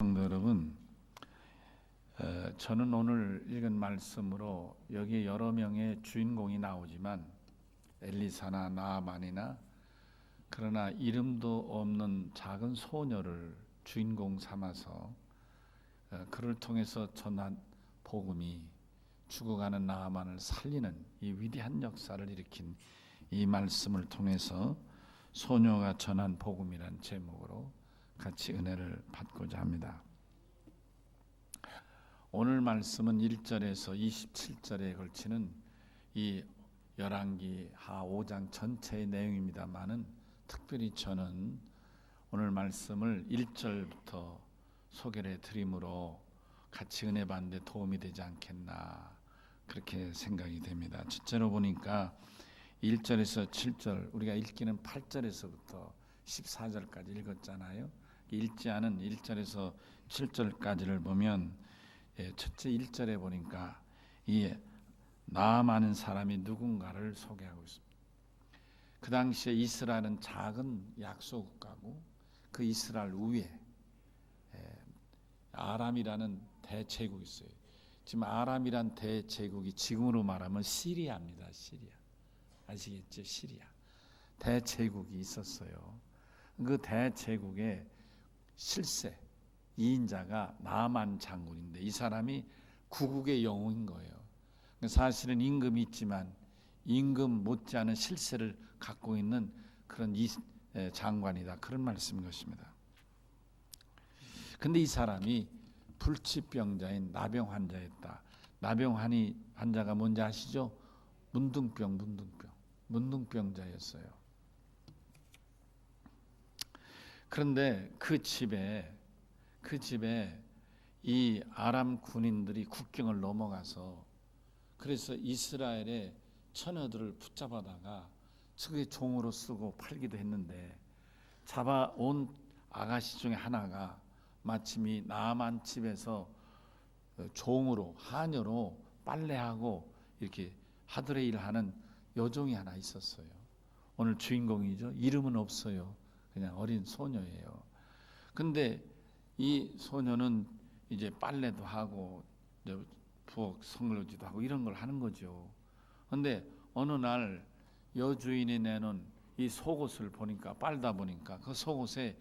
성도 여러분, 저는 오늘 읽은 말씀으로 여기에 여러 명의 주인공이 나오지만 엘리사나 나아만이나 그러나 이름도 없는 작은 소녀를 주인공 삼아서 그를 통해서 전한 복음이 죽어가는 나아만을 살리는 이 위대한 역사를 일으킨 이 말씀을 통해서 소녀가 전한 복음이란 제목으로 같이 은혜를 받고자 합니다. 오늘 말씀은 1절에서 27절에 걸치는 이 열왕기 하 5장 전체의 내용입니다만은 특별히 저는 오늘 말씀을 1절부터 소개를 해드림으로 같이 은혜 받는 데 도움이 되지 않겠나 그렇게 생각이 됩니다. 첫째로 보니까 1절에서 7절, 우리가 읽기는 8절에서부터 14절까지 읽었잖아요. 읽지 않은 1절에서 7절까지를 보면 첫째 1절에 보니까 이 나아만은 사람이 누군가를 소개하고 있습니다. 그 당시에 이스라엘은 작은 약소국가고 그 이스라엘 위에 아람이라는 대제국이 있어요. 지금 아람이란 대제국이 지금으로 말하면 시리아입니다. 시리아. 아시겠죠? 시리아. 대제국이 있었어요. 그 대제국의 실세 2인자가 나아만 장군인데 이 사람이 구국의 영웅인 거예요. 사실은 임금이 있지만 임금 못지않은 실세를 갖고 있는 그런 장관이다. 그런 말씀인 것입니다. 근데 이 사람이 불치병자인 나병 환자였다. 나병 환자가 뭔지 아시죠? 문둥병자였어요. 그런데 그 집에 이 아람 군인들이 국경을 넘어가서 그래서 이스라엘의 처녀들을 붙잡아다가 그의 종으로 쓰고 팔기도 했는데 잡아온 아가씨 중에 하나가 마침 이 나아만 집에서 종으로 하녀로 빨래하고 이렇게 하드레 일하는 여종이 하나 있었어요. 오늘 주인공이죠. 이름은 없어요. 그냥 어린 소녀예요. 근데 이 소녀는 이제 빨래도 하고 부엌 설거지도 하고 이런 걸 하는 거죠. 근데 어느 날 여주인이 내놓은 이 속옷을 보니까 빨다 보니까 그 속옷에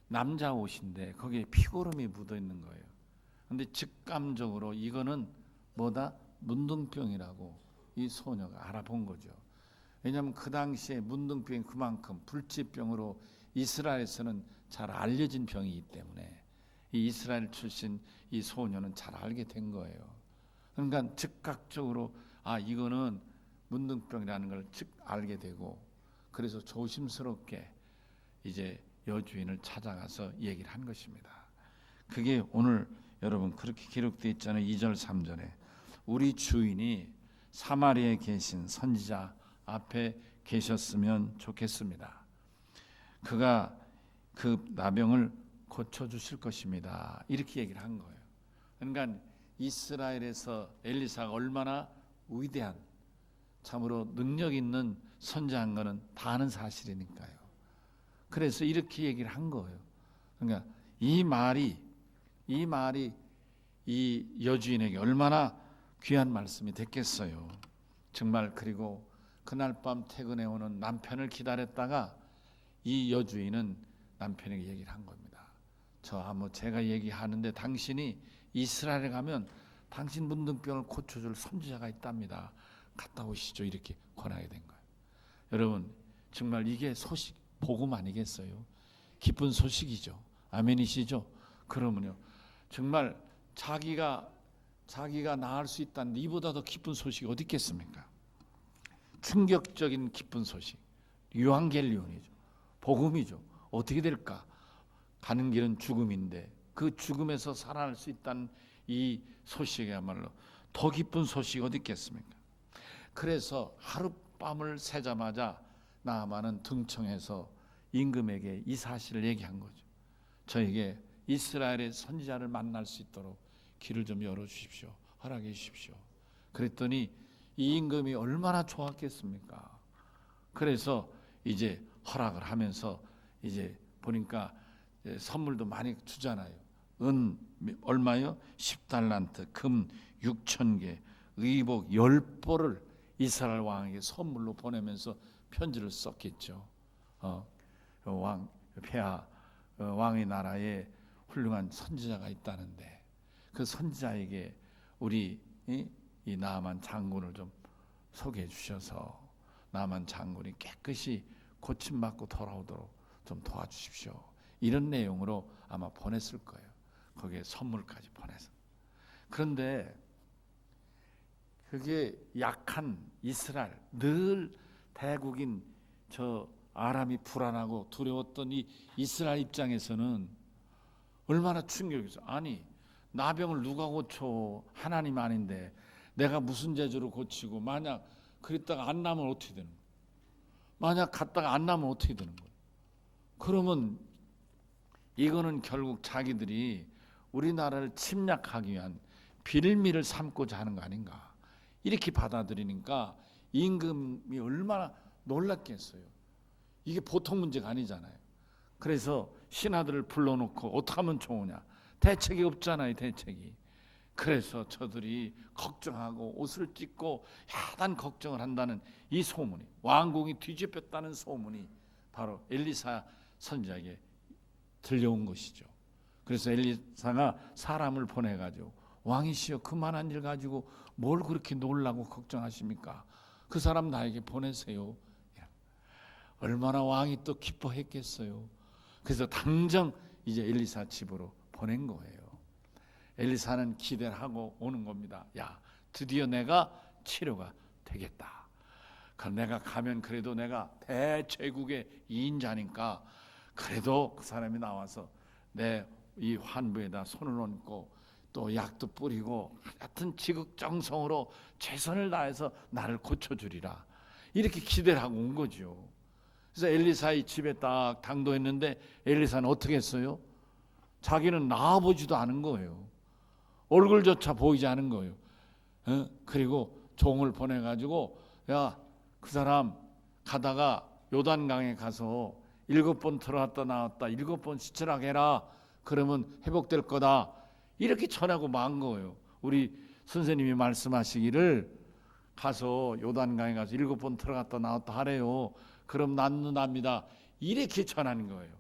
남자 옷인데 거기에 피고름이 묻어 있는 거예요. 근데 직감적으로 이거는 뭐다? 문둥병이라고 이 소녀가 알아본 거죠. 왜냐하면 그 당시에 문둥병이 그만큼 불치병으로 이스라엘에서는 잘 알려진 병이기 때문에 이 이스라엘 출신 이 소녀는 잘 알게 된 거예요. 그러니까 즉각적으로 이거는 문둥병이라는 걸 즉 알게 되고 그래서 조심스럽게 이제 여주인을 찾아가서 얘기를 한 것입니다. 그게 오늘 여러분 그렇게 기록되어 있잖아요. 2절 3절에 우리 주인이 사마리아에 계신 선지자 앞에 계셨으면 좋겠습니다. 그가 그 나병을 고쳐주실 것입니다. 이렇게 얘기를 한 거예요. 그러니까 이스라엘에서 엘리사가 얼마나 위대한 참으로 능력 있는 선지자인 것은 다 아는 사실이니까요. 그래서 이렇게 얘기를 한 거예요. 그러니까 이 말이 이 여주인에게 얼마나 귀한 말씀이 됐겠어요. 정말. 그리고 그날 밤 퇴근해 오는 남편을 기다렸다가 이 여주인은 남편에게 얘기를 한 겁니다. 제가 얘기하는데 당신이 이스라엘에 가면 당신 문둥병을 고쳐줄 선지자가 있답니다. 갔다 오시죠. 이렇게 권하게 된 거예요. 여러분 정말 이게 소식 복음 아니겠어요? 기쁜 소식이죠. 아멘이시죠? 그러면요 정말 자기가 나을 수 있다는데 이보다 더 기쁜 소식이 어디 있겠습니까? 충격적인 기쁜 소식, 유앙겔리온이죠. 복음이죠. 어떻게 될까? 가는 길은 죽음인데 그 죽음에서 살아날 수 있다는 이 소식이야말로 더 기쁜 소식이 어디 있겠습니까? 그래서 하룻밤을 새자마자 나아만은 등청해서 임금에게 이 사실을 얘기한 거죠. 저에게 이스라엘의 선지자를 만날 수 있도록 길을 좀 열어주십시오. 허락해 주십시오. 그랬더니 이 임금이 얼마나 좋았겠습니까? 그래서 이제 허락을 하면서 이제 보니까 선물도 많이 주잖아요. 은 얼마요? 10달란트, 금 6,000개, 의복 10벌을 이스라엘 왕에게 선물로 보내면서 편지를 썼겠죠. 폐하 왕의 나라에 훌륭한 선지자가 있다는데 그 선지자에게 우리 이 나아만 장군을 좀 소개해 주셔서 나아만 장군이 깨끗이 고침받고 돌아오도록 좀 도와주십시오. 이런 내용으로 아마 보냈을 거예요. 거기에 선물까지 보내서. 그런데 그게 약한 이스라엘, 늘 대국인 저 아람이 불안하고 두려웠던 이 이스라엘 입장에서는 얼마나 충격이었어요. 아니, 나병을 누가 고쳐? 하나님 아닌데 내가 무슨 재주로 고치고, 만약 그랬다가 안 나면 어떻게 되는 거예요? 만약 갔다가 안 나면 어떻게 되는 거예요? 그러면 이거는 결국 자기들이 우리나라를 침략하기 위한 빌미를 삼고자 하는 거 아닌가, 이렇게 받아들이니까 임금이 얼마나 놀랐겠어요. 이게 보통 문제가 아니잖아요. 그래서 신하들을 불러놓고 어떻게 하면 좋으냐, 대책이 없잖아요, 대책이. 그래서 저들이 걱정하고 옷을 찢고 야단 걱정을 한다는 이 소문이, 왕궁이 뒤집혔다는 소문이 바로 엘리사 선지자에게 들려온 것이죠. 그래서 엘리사가 사람을 보내가지고, 왕이시여 그만한 일 가지고 뭘 그렇게 놀라고 걱정하십니까? 그 사람 나에게 보내세요. 얼마나 왕이 또 기뻐했겠어요. 그래서 당장 이제 엘리사 집으로 보낸 거예요. 엘리사는 기대를 하고 오는 겁니다. 야, 드디어 내가 치료가 되겠다. 내가 가면 그래도 내가 대제국의 2인자니까 그래도 그 사람이 나와서 내 이 환부에다 손을 얹고 또 약도 뿌리고 하여튼 지극정성으로 최선을 다해서 나를 고쳐주리라, 이렇게 기대를 하고 온 거죠. 그래서 엘리사의 집에 딱 당도했는데 엘리사는 어떻게 했어요? 자기는 나와보지도 않은 거예요. 얼굴조차 보이지 않은 거예요. 그리고 종을 보내가지고, 야, 그 사람 가다가 요단강에 가서 7번 들어갔다 나왔다 7번 씻으라 해라. 그러면 회복될 거다. 이렇게 전하고 만 거예요. 우리 선생님이 말씀하시기를 가서 요단강에 가서 7번 들어갔다 나왔다 하래요. 그럼 낫는답니다. 이렇게 전하는 거예요.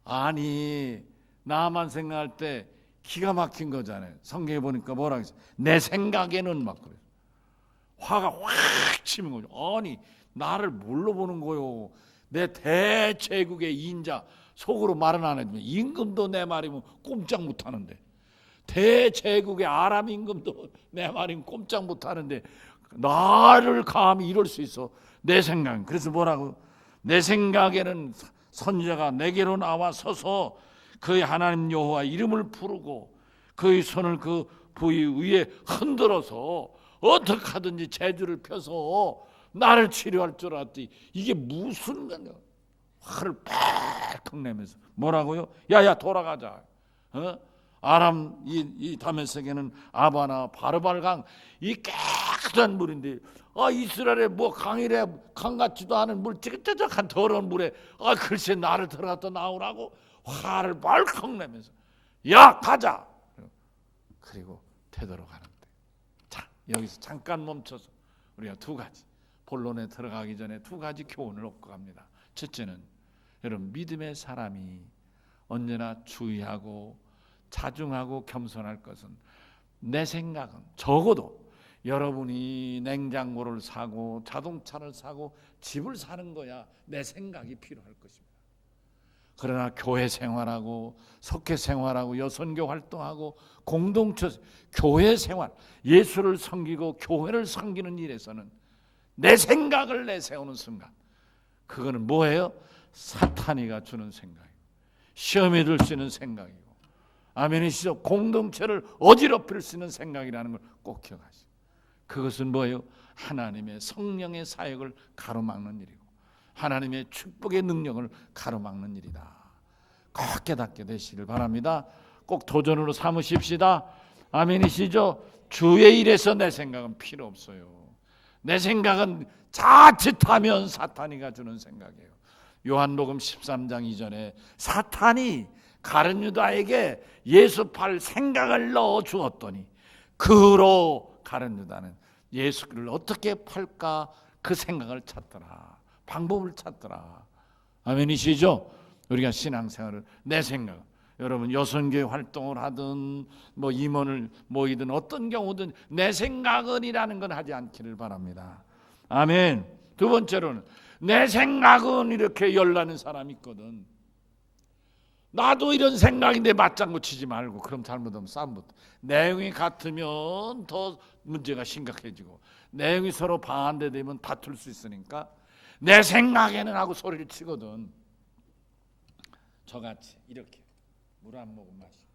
아니, 나만 생각할 때 기가 막힌 거잖아요. 성경에 보니까 뭐라고 했어요? 내 생각에는 막 그래요. 화가 확 치는 거죠. 아니, 나를 뭘로 보는 거요? 내 대제국의 2인자, 속으로 말은 안 해주면 임금도 내 말이면 꼼짝 못하는데, 대제국의 아람 임금도 내 말이면 꼼짝 못하는데 나를 감히 이럴 수 있어? 내 생각. 그래서 뭐라고? 내 생각에는 선지자가 내게로 나와 서서 그의 하나님 여호와 이름을 부르고 그의 손을 그 부위 위에 흔들어서 어떻게 하든지 재주를 펴서 나를 치료할 줄 알았더니 이게 무슨 거냐? 화를 팍 내면서 뭐라고요? 야야 돌아가자. 아람 이 다메섹에는 아바나 바르발강, 이 깨끗한 물인데 이스라엘에 뭐 강이래, 강 같지도 않은 물, 찌긋찌긋한 더러운 물에 글쎄 나를 들어갔다 나오라고 화를 발컥 내면서 야 가자. 그리고 되돌아가는데, 자 여기서 잠깐 멈춰서 우리가 두 가지, 본론에 들어가기 전에 두 가지 교훈을 얻고 갑니다. 첫째는 여러분, 믿음의 사람이 언제나 주의하고 자중하고 겸손할 것은, 내 생각은 적어도 여러분이 냉장고를 사고 자동차를 사고 집을 사는 거야 내 생각이 필요할 것입니다. 그러나 교회 생활하고 석회 생활하고 여선교 활동하고 공동체 교회 생활, 예수를 섬기고 교회를 섬기는 일에서는 내 생각을 내세우는 순간, 그거는 뭐예요? 사탄이가 주는 생각이고 시험에 들 수 있는 생각이고, 아멘이시죠? 공동체를 어지럽힐 수 있는 생각이라는 걸 꼭 기억하시고, 그것은 뭐예요? 하나님의 성령의 사역을 가로막는 일이고 하나님의 축복의 능력을 가로막는 일이다. 꼭 깨닫게 되시길 바랍니다. 꼭 도전으로 삼으십시다. 아멘이시죠? 주의 일에서 내 생각은 필요 없어요. 내 생각은 자칫하면 사탄이가 주는 생각이에요. 요한복음 13장 이전에 사탄이 가룟 유다에게 예수 팔 생각을 넣어 주었더니 그로 가룟 유다는 예수를 어떻게 팔까 그 생각을 찾더라. 방법을 찾더라. 아멘이시죠? 우리가 신앙생활을 내 생각, 여러분 여선교회 활동을 하든 뭐 임원을 모이든 어떤 경우든 내 생각은이라는 건 하지 않기를 바랍니다. 아멘. 두 번째로는 내 생각은 이렇게 열나는 사람이 있거든. 나도 이런 생각인데 맞장구 치지 말고, 그럼 잘못하면 싸움부터. 내용이 같으면 더 문제가 심각해지고, 내용이 서로 반대되면 다툴 수 있으니까 내 생각에는 하고 소리를 치거든. 저같이 이렇게 물 한 모금 마시고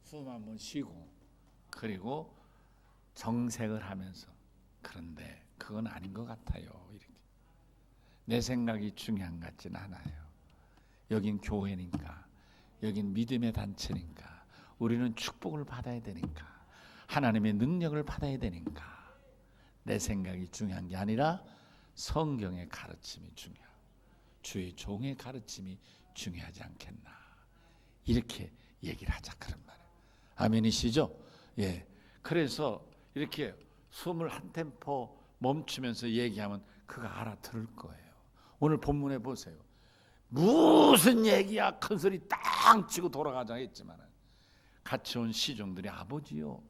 숨 한번 쉬고 그리고 정색을 하면서, 그런데 그건 아닌 것 같아요. 이렇게 내 생각이 중요한 것 같진 않아요. 여긴 교회니까, 여긴 믿음의 단체니까, 우리는 축복을 받아야 되니까, 하나님의 능력을 받아야 되니까 내 생각이 중요한 게 아니라 성경의 가르침이 중요하고 주의 종의 가르침이 중요하지 않겠나, 이렇게 얘기를 하자 그런 말이에요. 아멘이시죠? 예. 그래서 이렇게 숨을 한 템포 멈추면서 얘기하면 그가 알아들을 거예요. 오늘 본문에 보세요. 무슨 얘기야, 큰 소리 땅 치고 돌아가자 했지만 같이 온 시종들이 아버지요,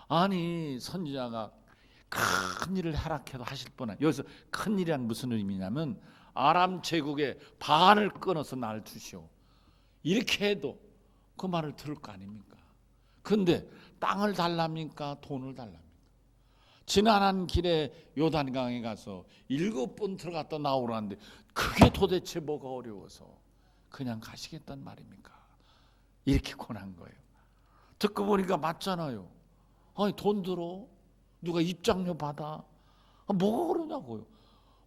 아니 선지자가 큰 일을 허락해도 하실 뻔한, 여기서 큰 일이란 무슨 의미냐면 아람 제국의 반을 끊어서 날 주시오, 이렇게 해도 그 말을 들을 거 아닙니까? 근데 땅을 달랍니까? 돈을 달랍니까? 지나는 길에 요단강에 가서 7번 들어갔다 나오라는데 그게 도대체 뭐가 어려워서 그냥 가시겠단 말입니까? 이렇게 권한 거예요. 듣고 보니까 맞잖아요. 아니 돈 들어? 누가 입장료 받아? 뭐가 그러냐고요.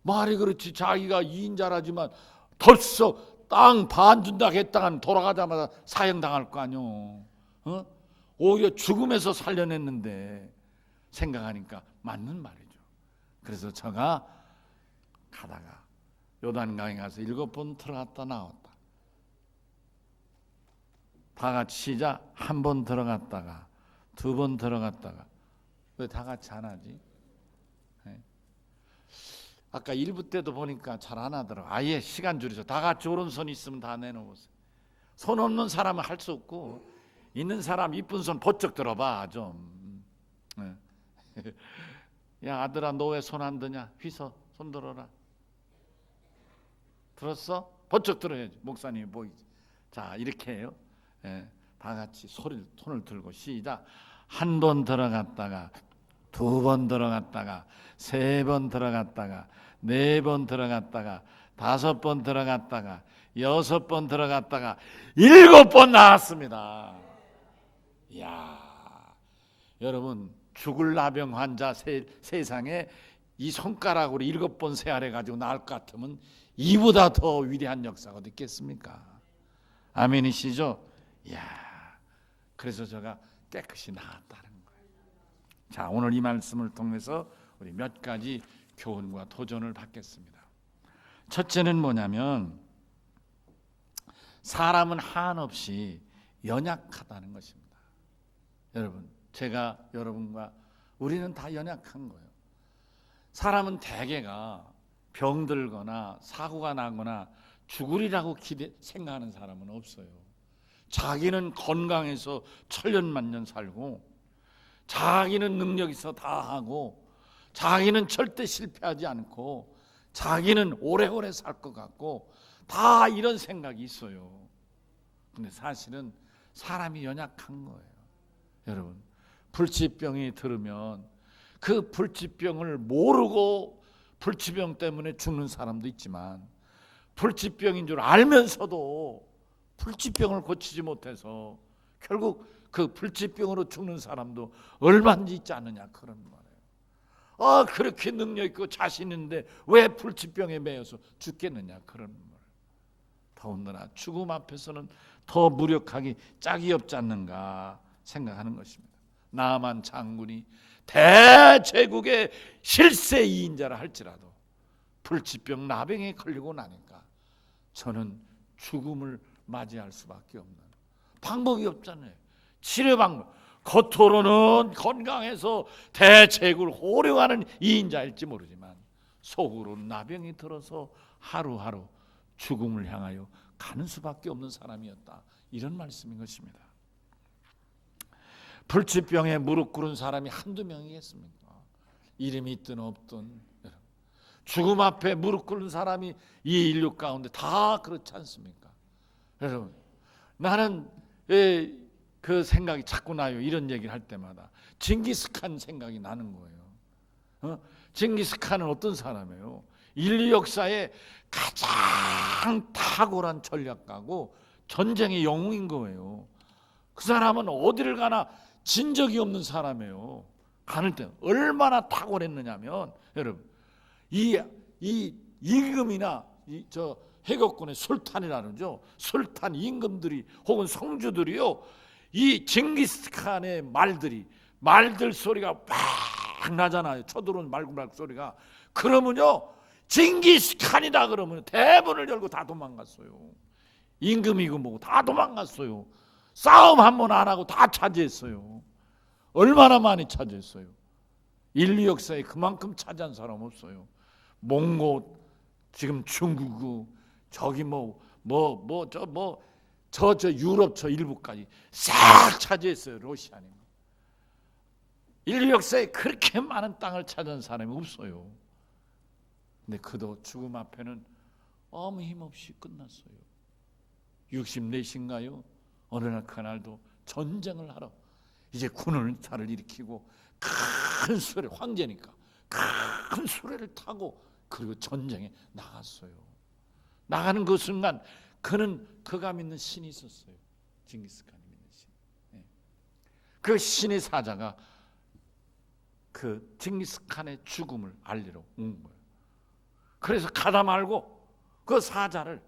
말이 그렇지, 자기가 2인자라지만 벌써 땅 반 준다 했다간 돌아가자마자 사형당할 거 아니오. 오히려 죽음에서 살려냈는데 생각하니까 맞는 말이죠. 그래서 저가 가다가 요단강에 가서 7번 들어갔다 나왔다. 다 같이 시작. 1번 들어갔다가 2번 들어갔다가. 왜 다 같이 안 하지? 네. 아까 1부 때도 보니까 잘 안 하더라고. 아예 시간 줄여서 다 같이 오른손 있으면 다 내놓으세요. 손 없는 사람은 할 수 없고, 있는 사람 이쁜 손 번쩍 들어봐 좀. 네. 야 아들아, 너 왜 손 안 드냐? 휘서 손 들어라. 들었어? 번쩍 들어야지. 목사님이 보이지. 자 이렇게 해요. 예, 다 같이 손을 들고 시작. 1번 들어갔다가 2번 들어갔다가 3번 들어갔다가 4번 들어갔다가 5번 들어갔다가 6번 들어갔다가 7번 나왔습니다. 이야, 여러분 죽을 나병 환자 세상에 이 손가락으로 7번 세알해 가지고 나을 것 같으면 이보다 더 위대한 역사가 어디 있겠습니까? 아멘이시죠? 이야, 그래서 제가 깨끗이 나았다는 거예요. 자, 오늘 이 말씀을 통해서 우리 몇 가지 교훈과 도전을 받겠습니다. 첫째는 뭐냐면 사람은 한없이 연약하다는 것입니다. 여러분, 제가 여러분과 우리는 다 연약한 거예요. 사람은 대개가 병들거나 사고가 나거나 죽으리라고 생각하는 사람은 없어요. 자기는 건강해서 천년만년 살고, 자기는 능력 있어 다 하고, 자기는 절대 실패하지 않고, 자기는 오래오래 살 것 같고, 다 이런 생각이 있어요. 근데 사실은 사람이 연약한 거예요. 여러분, 불치병이 들으면 그 불치병을 모르고 불치병 때문에 죽는 사람도 있지만, 불치병인 줄 알면서도 불치병을 고치지 못해서 결국 그 불치병으로 죽는 사람도 얼마든지 있지 않느냐, 그런 말이에요. 그렇게 능력 있고 자신 있는데 왜 불치병에 매여서 죽겠느냐, 그런 말. 더군다나 죽음 앞에서는 더 무력하기 짝이 없지 않는가 생각하는 것입니다. 나만 장군이 대제국의 실세 2인자라 할지라도 불치병 나병에 걸리고 나니까 저는 죽음을 맞이할 수밖에 없는 방법이 없잖아요. 치료 방법. 겉으로는 건강해서 대책을 호령하는 이인자일지 모르지만 속으로는 나병이 들어서 하루하루 죽음을 향하여 가는 수밖에 없는 사람이었다. 이런 말씀인 것입니다. 불치병에 무릎 꿇은 사람이 한두 명이겠습니까? 이름이 있든 없든 죽음 앞에 무릎 꿇는 사람이 이 인류 가운데 다 그렇지 않습니까? 여러분, 나는 그 생각이 자꾸 나요. 이런 얘기를 할 때마다 징기스칸 생각이 나는 거예요. 징기스칸은 어떤 사람이에요? 인류 역사에 가장 탁월한 전략가고 전쟁의 영웅인 거예요. 그 사람은 어디를 가나 진 적이 없는 사람이에요. 가는 때 얼마나 탁월했느냐면 여러분, 이 임금이나 저 해국군의 술탄이라는죠. 술탄 임금들이 혹은 성주들이요, 이 징기스칸의 말들 소리가 막 나잖아요. 쳐들어오는 말구말 소리가. 그러면요, 징기스칸이다 그러면 대문을 열고 다 도망갔어요. 임금이고 뭐고 다 도망갔어요. 싸움 한 번 안 하고 다 차지했어요. 얼마나 많이 차지했어요. 인류 역사에 그만큼 차지한 사람 없어요. 몽골, 지금 중국, 저기 저 유럽 저 일부까지 싹 차지했어요. 러시아는. 인류 역사에 그렇게 많은 땅을 차지한 사람이 없어요. 근데 그도 죽음 앞에는 아무 힘없이 끝났어요. 64인가요? 어느 날 그날도 전쟁을 하러 이제 군사를 일으키고 큰 수레, 황제니까 큰 수레를 타고 그리고 전쟁에 나갔어요. 나가는 그 순간 그가 믿는 신이 있었어요. 징기스칸이 믿는 신. 그 신의 사자가 그 징기스칸의 죽음을 알리러 온 거예요. 그래서 가다 말고 그 사자를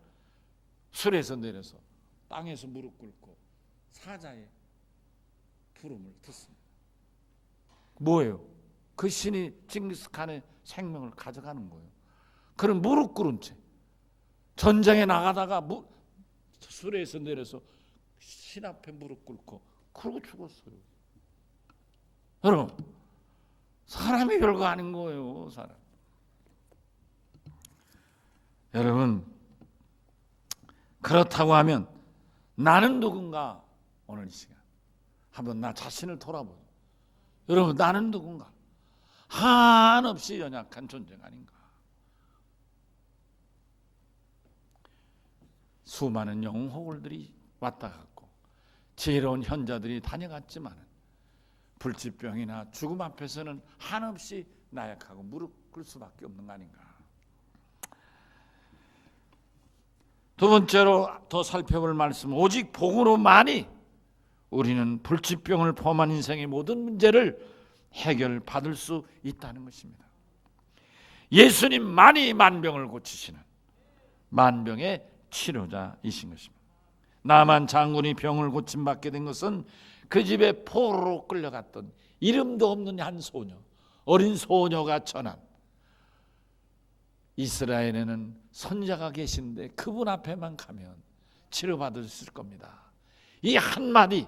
수레에서 내려서 땅에서 무릎 꿇고 사자의 부름을 듣습니다. 뭐예요? 그 신이 징기스칸의 생명을 가져가는 거예요. 그런 무릎 꿇은 채 전쟁에 나가다가 수레에서 내려서 신 앞에 무릎 꿇고 그러고 죽었어요. 여러분, 사람이 별거 아닌 거예요. 사람. 여러분, 그렇다고 하면 나는 누군가? 오늘 이 시간 한번 나 자신을 돌아보죠. 여러분, 나는 누군가? 한없이 연약한 존재가 아닌가? 수많은 영웅호걸들이 왔다 갔고 지혜로운 현자들이 다녀갔지만 불치병이나 죽음 앞에서는 한없이 나약하고 무릎 꿇을 수밖에 없는 거 아닌가? 두 번째로 더 살펴볼 말씀은 오직 복으로만이 우리는 불치병을 포함한 인생의 모든 문제를 해결받을 수 있다는 것입니다. 예수님만이 만병을 고치시는 만병의 치료자이신 것입니다. 나만 장군이 병을 고침받게 된 것은 그 집에 포로로 끌려갔던 이름도 없는 한 소녀, 어린 소녀가 전한, 이스라엘에는 선자가 계신데 그분 앞에만 가면 치료받을 수 있을 겁니다. 이 한마디,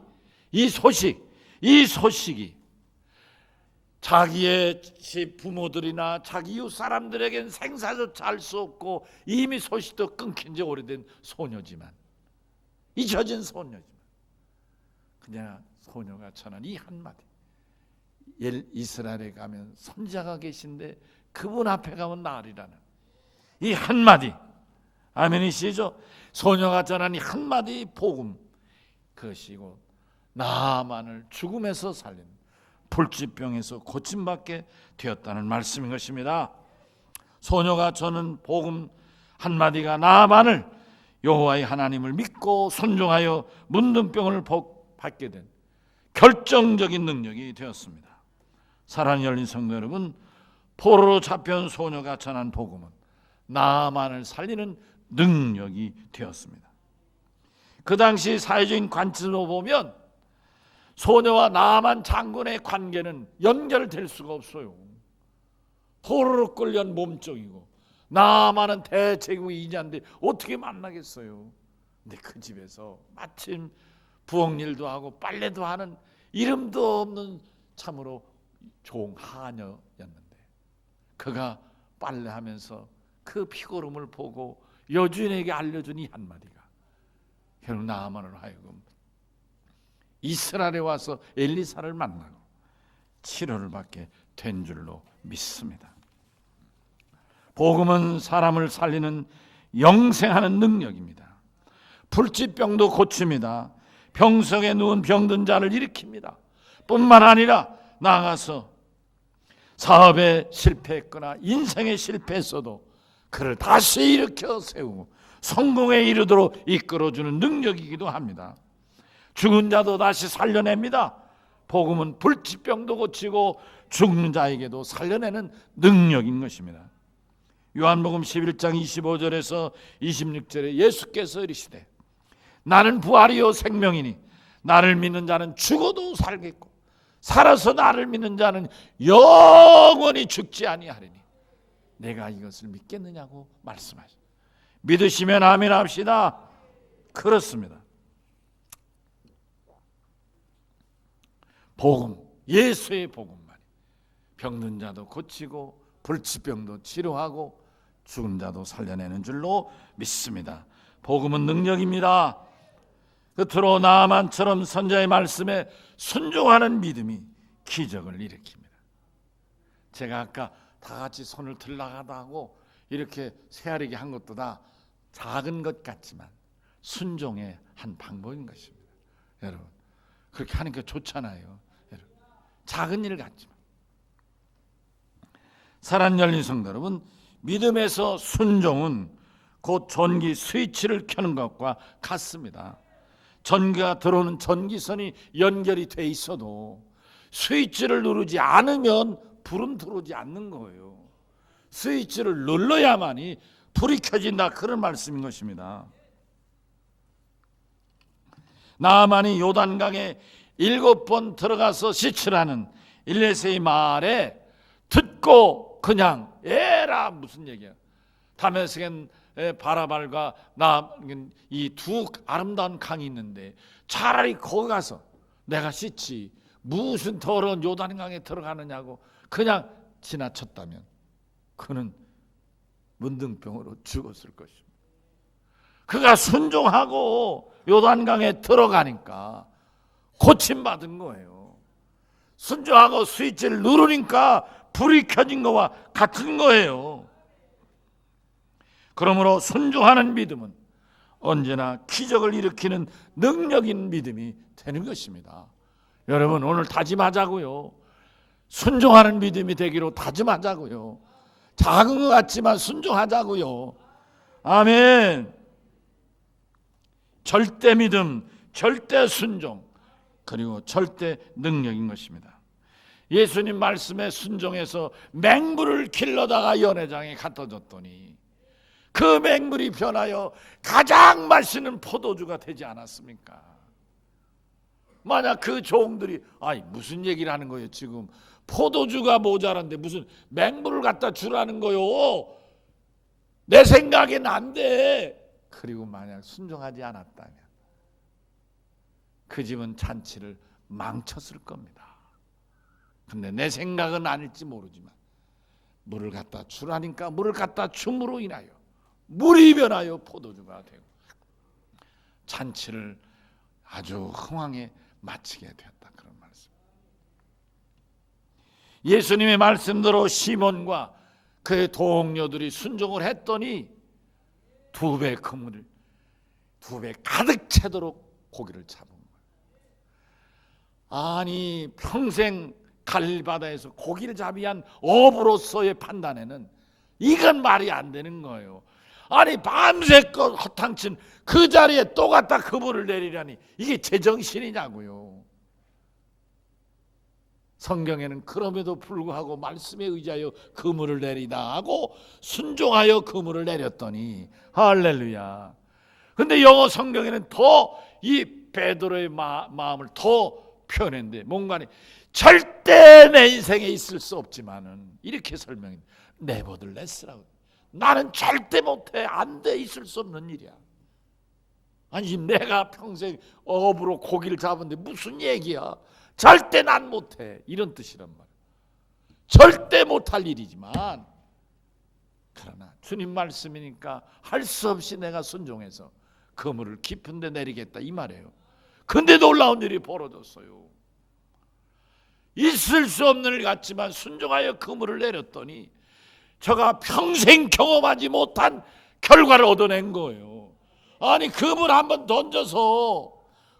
이 소식이 자기의 집 부모들이나 자기 이웃 사람들에겐 생사조차 알 수 없고 이미 소식도 끊긴 지 오래된 소녀지만, 잊혀진 소녀지만, 그냥 소녀가 전한 이 한마디, 이스라엘에 가면 선자가 계신데 그분 앞에 가면 나으리라는 이 한마디, 아멘이시죠? 소녀가 전한 이 한마디 복음, 그것이고 나만을 죽음에서 살린 불치병에서 고침받게 되었다는 말씀인 것입니다. 소녀가 전한 복음 한마디가 나만을 여호와의 하나님을 믿고 순종하여 문둥병을 받게 된 결정적인 능력이 되었습니다. 사랑이 열린 성도 여러분, 포로로 잡혀온 소녀가 전한 복음은 나만을 살리는 능력이 되었습니다. 그 당시 사회적인 관점으로 보면 소녀와 나만 장군의 관계는 연결될 수가 없어요. 포로로 끌려온 몸종이고 나만은 대제국의 이자인데 어떻게 만나겠어요? 근데 그 집에서 마침 부엌일도 하고 빨래도 하는 이름도 없는 참으로 종 하녀였는데, 그가 빨래하면서 그 피고름을 보고 여주인에게 알려준 이 한마디가 결국 나아만으로 하여금 이스라엘에 와서 엘리사를 만나고 치료를 받게 된 줄로 믿습니다. 복음은 사람을 살리는 영생하는 능력입니다. 불치병도 고칩니다. 병석에 누운 병든 자를 일으킵니다. 뿐만 아니라 나아가서 사업에 실패했거나 인생에 실패했어도 그를 다시 일으켜 세우고 성공에 이르도록 이끌어주는 능력이기도 합니다. 죽은 자도 다시 살려냅니다. 복음은 불치병도 고치고 죽는 자에게도 살려내는 능력인 것입니다. 요한복음 11장 25절에서 26절에 예수께서 이르시되 나는 부활이요 생명이니 나를 믿는 자는 죽어도 살겠고 살아서 나를 믿는 자는 영원히 죽지 아니하리니 내가 이것을 믿겠느냐고 말씀하십니다. 믿으시면 아멘 합시다. 그렇습니다. 복음, 예수의 복음만이 병든 자도 고치고 불치병도 치료하고 죽은 자도 살려내는 줄로 믿습니다. 복음은 능력입니다. 끝으로 나아만처럼 선자의 말씀에 순종하는 믿음이 기적을 일으킵니다. 제가 아까 다 같이 손을 들라가다 하고 이렇게 세아리게 한 것도 다 작은 것 같지만 순종의 한 방법인 것입니다. 여러분, 그렇게 하니까 좋잖아요. 여러분, 작은 일 같지만. 사랑 열린 성도 여러분, 믿음에서 순종은 곧 전기 스위치를 켜는 것과 같습니다. 전기가 들어오는 전기선이 연결이 돼 있어도 스위치를 누르지 않으면 불은 들어오지 않는 거예요. 스위치를 눌러야만이 불이 켜진다, 그런 말씀인 것입니다. 나아만이 요단강에 7번 들어가서 씻으라는 일레세의 말에 듣고 그냥 에라 무슨 얘기야. 다메섹엔 바라발과 이 두 아름다운 강이 있는데 차라리 거기 가서 내가 씻지 무슨 더러운 요단강에 들어가느냐고 그냥 지나쳤다면 그는 문둥병으로 죽었을 것입니다. 그가 순종하고 요단강에 들어가니까 고침받은 거예요. 순종하고 스위치를 누르니까 불이 켜진 것과 같은 거예요. 그러므로 순종하는 믿음은 언제나 기적을 일으키는 능력인 믿음이 되는 것입니다. 여러분, 오늘 다짐하자고요. 순종하는 믿음이 되기로 다짐하자고요. 작은 것 같지만 순종하자고요. 아멘. 절대 믿음, 절대 순종, 그리고 절대 능력인 것입니다. 예수님 말씀에 순종해서 맹물을 길러다가 연회장에 갖다 줬더니 그 맹물이 변하여 가장 맛있는 포도주가 되지 않았습니까? 만약 그 종들이 무슨 얘기를 하는 거예요? 지금 포도주가 모자란데 무슨 맹물을 갖다 주라는 거요? 내 생각엔 안 돼. 그리고 만약 순종하지 않았다면 그 집은 잔치를 망쳤을 겁니다. 근데 내 생각은 아닐지 모르지만 물을 갖다 주라니까 물을 갖다 줌으로 인하여 물이 변하여 포도주가 되고 잔치를 아주 흥왕에 마치게 되었다, 그런 말씀. 예수님의 말씀대로 시몬과 그의 동료들이 순종을 했더니 2배 그물을 2배 가득 채도록 고기를 잡은 거예요. 아니, 평생 갈릴바다에서 고기를 잡이한 어부로서의 판단에는 이건 말이 안 되는 거예요. 아니, 밤새껏 허탕친 그 자리에 또 갖다 그물을 내리라니 이게 제정신이냐고요. 성경에는 그럼에도 불구하고 말씀에 의지하여 그물을 내리다 하고 순종하여 그물을 내렸더니 할렐루야. 근데 영어 성경에는 더 이 베드로의 마음을 더 표현했는데 뭔가 절대 내 인생에 있을 수 없지만은 이렇게 설명해. 네버들레스라고. 나는 절대 못해. 안 돼. 있을 수 없는 일이야. 아니 내가 평생 업으로 고기를 잡았는데 무슨 얘기야. 절대 난 못해. 이런 뜻이란 말이야. 절대 못할 일이지만 그러나 주님 말씀이니까 할 수 없이 내가 순종해서 그물을 깊은 데 내리겠다 이 말이에요. 근데 놀라운 일이 벌어졌어요. 있을 수 없는 일 같지만 순종하여 그물을 내렸더니 저가 평생 경험하지 못한 결과를 얻어낸 거예요. 아니 그물 한번 던져서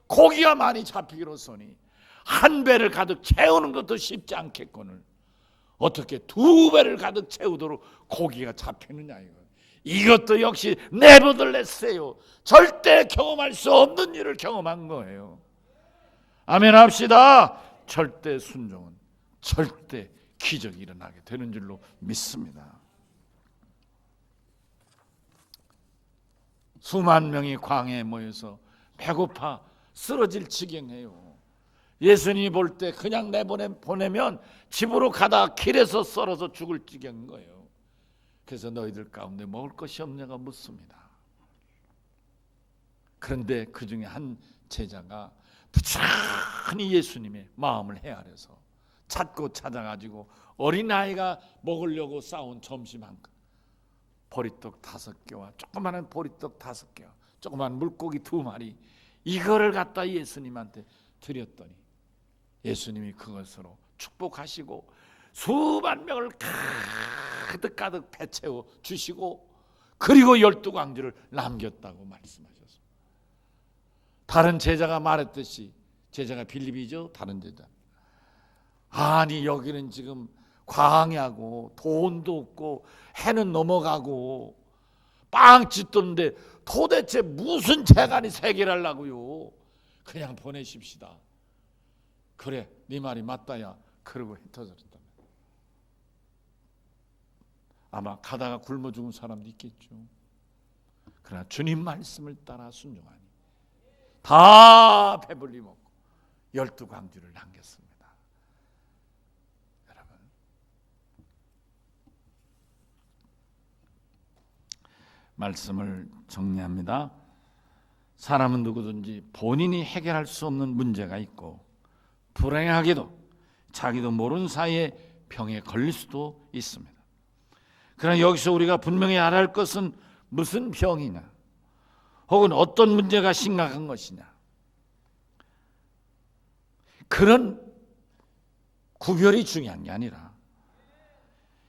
고기가 많이 잡히기로서니 한 배를 가득 채우는 것도 쉽지 않겠거늘 어떻게 두 배를 가득 채우도록 고기가 잡히느냐 이것도 역시 네버들레스예요. 절대 경험할 수 없는 일을 경험한 거예요. 아멘 합시다. 절대 순종은 절대 기적이 일어나게 되는 줄로 믿습니다. 수만 명이 광야에 모여서 배고파 쓰러질 지경이에요. 예수님이 볼 때 그냥 보내면 집으로 가다 길에서 썰어서 죽을 지경인 거예요. 그래서 너희들 가운데 먹을 것이 없냐가 묻습니다. 그런데 그 중에 한 제자가 부지런히 예수님의 마음을 헤아려서 찾고 찾아가지고 어린아이가 먹으려고 싸운 점심 한 그 보리떡 5개와 조그마한 보리떡 5개와 조그마한 물고기 2마리 이거를 갖다 예수님한테 드렸더니 예수님이 그것으로 축복하시고 수만 명을 가득 배채워 주시고 그리고 12광주를 남겼다고 말씀하셨습니다. 다른 제자가 말했듯이 제자가 빌립이죠. 다른 제자. 아니 여기는 지금 광야고 돈도 없고 해는 넘어가고 빵집 떴는데 도대체 무슨 재간이 해결하려고요. 그냥 보내십시다. 그래 네 말이 맞다야. 그러고 흩어졌다. 아마 가다가 굶어 죽은 사람도 있겠죠. 그러나 주님 말씀을 따라 순종하니 다 배불리 먹고 12광주를 남겼습니다. 여러분 말씀을 정리합니다. 사람은 누구든지 본인이 해결할 수 없는 문제가 있고 불행하게도 자기도 모르는 사이에 병에 걸릴 수도 있습니다. 그러나 여기서 우리가 분명히 알아야 할 것은 무슨 병이냐 혹은 어떤 문제가 심각한 것이냐 그런 구별이 중요한 게 아니라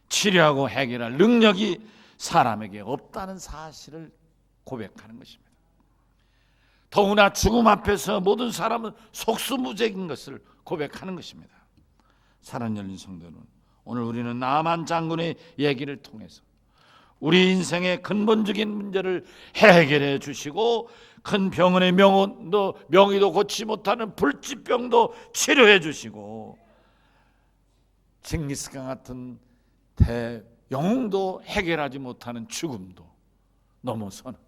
치료하고 해결할 능력이 사람에게 없다는 사실을 고백하는 것입니다. 더구나 죽음 앞에서 모든 사람은 속수무책인 것을 고백하는 것입니다. 사랑하는 열린 성도는 오늘 우리는 나만 장군의 얘기를 통해서 우리 인생의 근본적인 문제를 해결해 주시고 큰 병원의 명의도 고치지 못하는 불치병도 치료해 주시고 징기스칸 같은 영웅도 해결하지 못하는 죽음도 넘어서는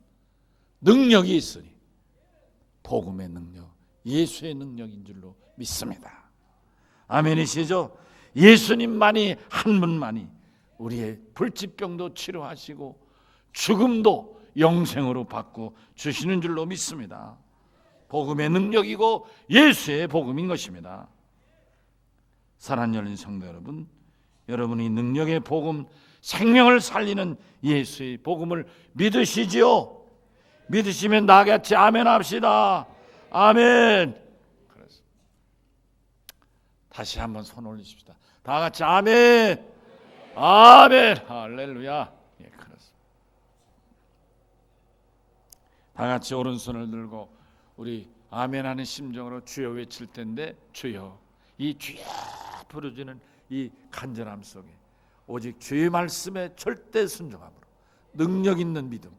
능력이 있으니 복음의 능력, 예수의 능력인 줄로 믿습니다. 아멘이시죠? 예수님만이 한 분만이 우리의 불치병도 치료하시고 죽음도 영생으로 바꿔 주시는 줄로 믿습니다. 복음의 능력이고 예수의 복음인 것입니다. 사랑하는 열린 성도 여러분, 여러분이 능력의 복음, 생명을 살리는 예수의 복음을 믿으시지요? 믿으시면 나같이 아멘 합시다. 아멘. 다시 한번 손 올리십시다. 다 같이 아멘. 아멘. 할렐루야. 예, 그렇습니다. 다 같이 오른손을 들고 우리 아멘하는 심정으로 주여 외칠 텐데 주여 이 주여 부르짖는 이 간절함 속에 오직 주의 말씀에 절대 순종함으로 능력 있는 믿음.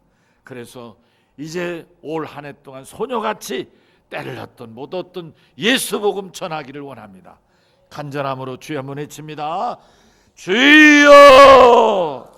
그래서 이제 올 한 해 동안 소녀같이 때를 얻던 못 얻던 예수 복음 전하기를 원합니다. 간절함으로 주여 한번 외칩니다. 주여